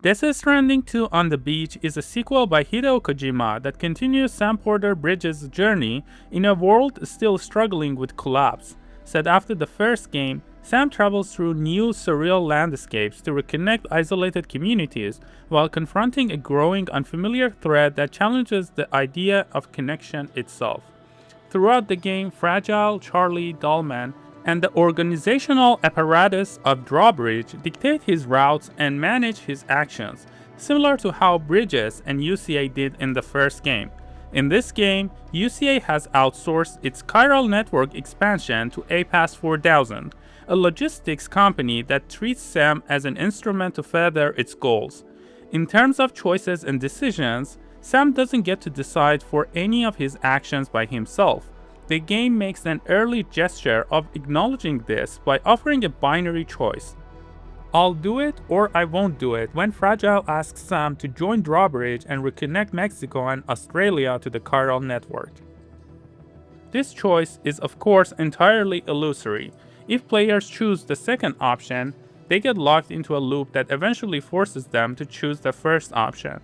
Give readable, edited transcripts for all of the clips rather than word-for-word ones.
Death Stranding 2 on the Beach is a sequel by Hideo Kojima that continues Sam Porter Bridges' journey in a world still struggling with collapse. Set after the first game, Sam travels through new surreal landscapes to reconnect isolated communities while confronting a growing unfamiliar threat that challenges the idea of connection itself. Throughout the game, Fragile, Charlie, Dollman, and the organizational apparatus of Drawbridge dictate his routes and manage his actions, similar to how Bridges and UCA did in the first game. In this game, UCA has outsourced its chiral network expansion to APAS 4000, a logistics company that treats Sam as an instrument to further its goals. In terms of choices and decisions, Sam doesn't get to decide for any of his actions by himself. The game makes an early gesture of acknowledging this by offering a binary choice. I'll do it or I won't do it when Fragile asks Sam to join Drawbridge and reconnect Mexico and Australia to the chiral network. This choice is of course entirely illusory. If players choose the second option, they get locked into a loop that eventually forces them to choose the first option.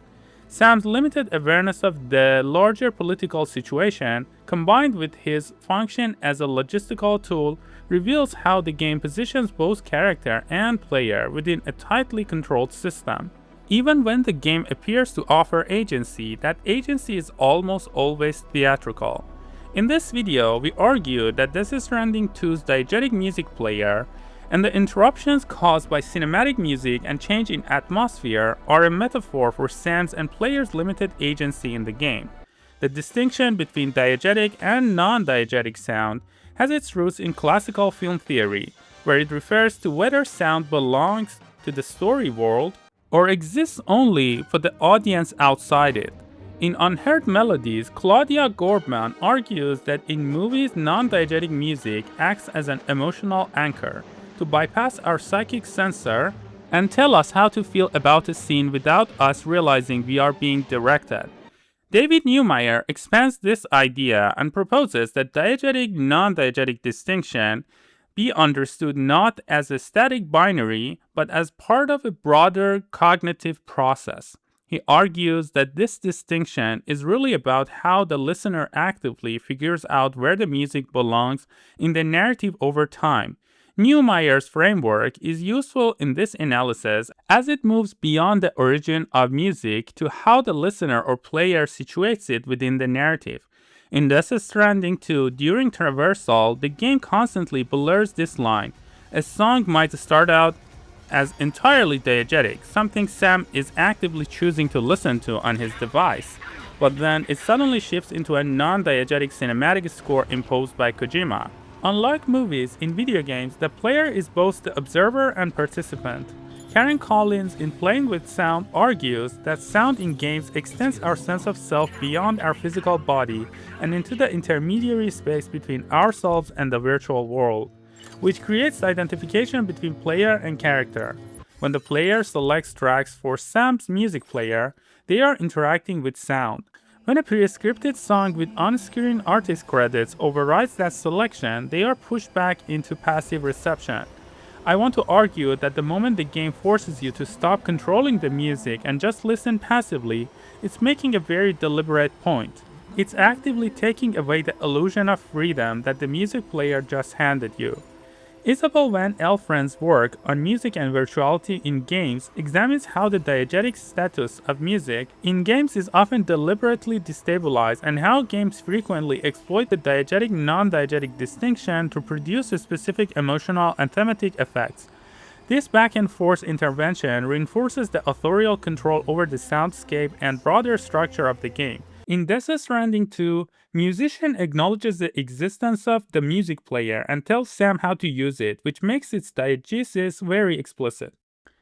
Sam's limited awareness of the larger political situation, combined with his function as a logistical tool, reveals how the game positions both character and player within a tightly controlled system. Even when the game appears to offer agency, that agency is almost always theatrical. In this video, we argue that Death Stranding 2's diegetic music player and the interruptions caused by cinematic music and change in atmosphere are a metaphor for Sam's and players' limited agency in the game. The distinction between diegetic and non-diegetic sound has its roots in classical film theory, where it refers to whether sound belongs to the story world or exists only for the audience outside it. In Unheard Melodies, Claudia Gorbman argues that in movies, non-diegetic music acts as an emotional anchor, to bypass our psychic sensor and tell us how to feel about a scene without us realizing we are being directed. David Neumeyer expands this idea and proposes that diegetic-non-diegetic distinction be understood not as a static binary, but as part of a broader cognitive process. He argues that this distinction is really about how the listener actively figures out where the music belongs in the narrative over time. Neumeyer's framework is useful in this analysis as it moves beyond the origin of music to how the listener or player situates it within the narrative. In Death Stranding 2, during traversal, the game constantly blurs this line. A song might start out as entirely diegetic, something Sam is actively choosing to listen to on his device, but then it suddenly shifts into a non-diegetic cinematic score imposed by Kojima. Unlike movies, in video games, the player is both the observer and participant. Karen Collins, in Playing with Sound, argues that sound in games extends our sense of self beyond our physical body and into the intermediary space between ourselves and the virtual world, which creates identification between player and character. When the player selects tracks for Sam's music player, they are interacting with sound. When a pre-scripted song with on-screen artist credits overrides that selection, they are pushed back into passive reception. I want to argue that the moment the game forces you to stop controlling the music and just listen passively, it's making a very deliberate point. It's actively taking away the illusion of freedom that the music player just handed you. Isabel Van Elfren's work on music and virtuality in games examines how the diegetic status of music in games is often deliberately destabilized and how games frequently exploit the diegetic-non-diegetic distinction to produce specific emotional and thematic effects. This back-and-forth intervention reinforces the authorial control over the soundscape and broader structure of the game. In Death Stranding 2, musician acknowledges the existence of the music player and tells Sam how to use it, which makes its diegesis very explicit.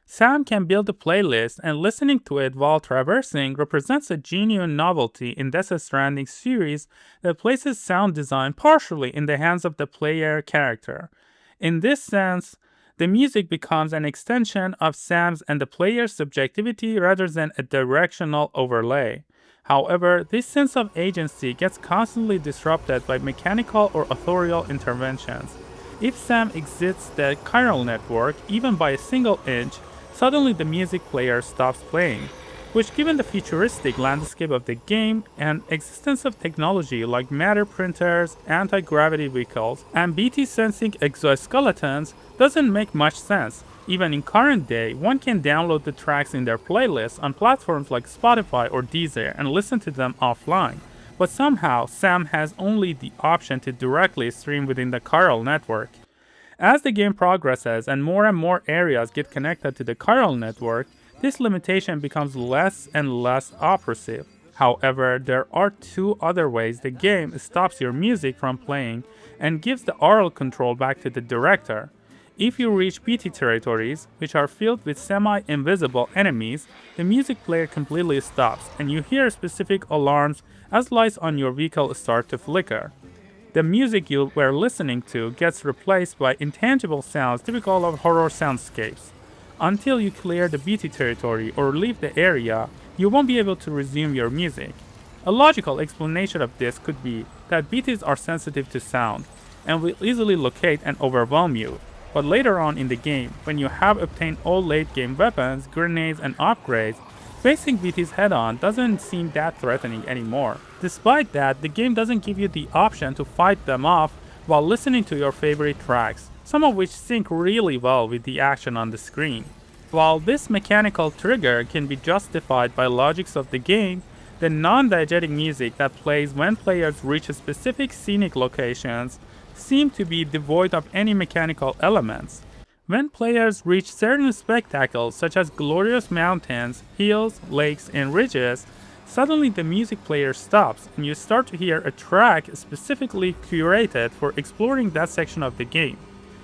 Sam can build a playlist, and listening to it while traversing represents a genuine novelty in Death Stranding series that places sound design partially in the hands of the player character. In this sense, the music becomes an extension of Sam's and the player's subjectivity rather than a directional overlay. However, this sense of agency gets constantly disrupted by mechanical or authorial interventions. If Sam exits the chiral network, even by a single inch, suddenly the music player stops playing, which, given the futuristic landscape of the game and existence of technology like matter printers, anti-gravity vehicles, and BT sensing exoskeletons, doesn't make much sense. Even in current day, one can download the tracks in their playlists on platforms like Spotify or Deezer and listen to them offline. But somehow, Sam has only the option to directly stream within the chiral network. As the game progresses and more areas get connected to the chiral network, this limitation becomes less and less oppressive. However, there are two other ways the game stops your music from playing and gives the aural control back to the director. If you reach PT territories, which are filled with semi-invisible enemies, the music player completely stops and you hear specific alarms as lights on your vehicle start to flicker. The music you were listening to gets replaced by intangible sounds typical of horror soundscapes. Until you clear the BT territory or leave the area, you won't be able to resume your music. A logical explanation of this could be that BTs are sensitive to sound and will easily locate and overwhelm you. But later on in the game, when you have obtained all late game weapons, grenades, and upgrades, facing BTs head-on doesn't seem that threatening anymore. Despite that, the game doesn't give you the option to fight them off while listening to your favorite tracks, some of which sync really well with the action on the screen. While this mechanical trigger can be justified by logics of the game, the non-diegetic music that plays when players reach specific scenic locations seem to be devoid of any mechanical elements. When players reach certain spectacles such as glorious mountains, hills, lakes, and ridges, suddenly the music player stops and you start to hear a track specifically curated for exploring that section of the game.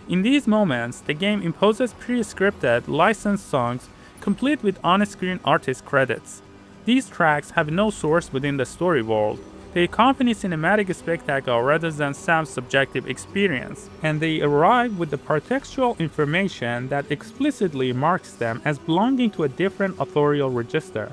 In these moments, the game imposes pre-scripted, licensed songs complete with on-screen artist credits. These tracks have no source within the story world. They accompany cinematic spectacle rather than Sam's subjective experience, and they arrive with the pretextual information that explicitly marks them as belonging to a different authorial register.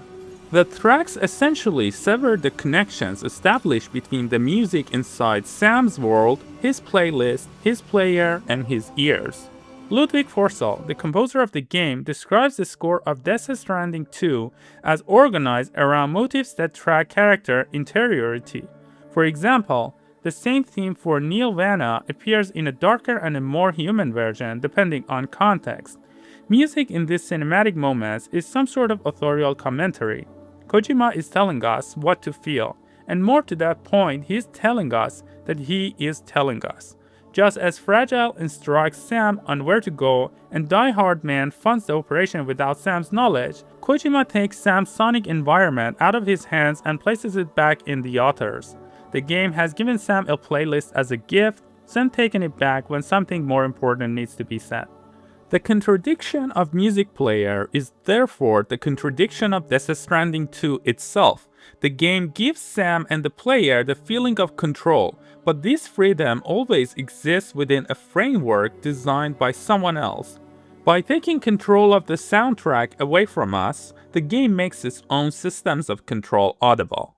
The tracks essentially sever the connections established between the music inside Sam's world, his playlist, his player, and his ears. Ludwig Forssell, the composer of the game, describes the score of Death Stranding 2 as organized around motifs that track character interiority. For example, the same theme for Nirvana appears in a darker and a more human version depending on context. Music in these cinematic moments is some sort of authorial commentary. Kojima is telling us what to feel, and more to that point, he is telling us that he is telling us. Just as Fragile instructs Sam on where to go and Die Hard Man funds the operation without Sam's knowledge, Kojima takes Sam's sonic environment out of his hands and places it back in the author's. The game has given Sam a playlist as a gift, then taken it back when something more important needs to be said. The contradiction of music player is therefore the contradiction of Death Stranding 2 itself. The game gives Sam and the player the feeling of control, but this freedom always exists within a framework designed by someone else. By taking control of the soundtrack away from us, the game makes its own systems of control audible.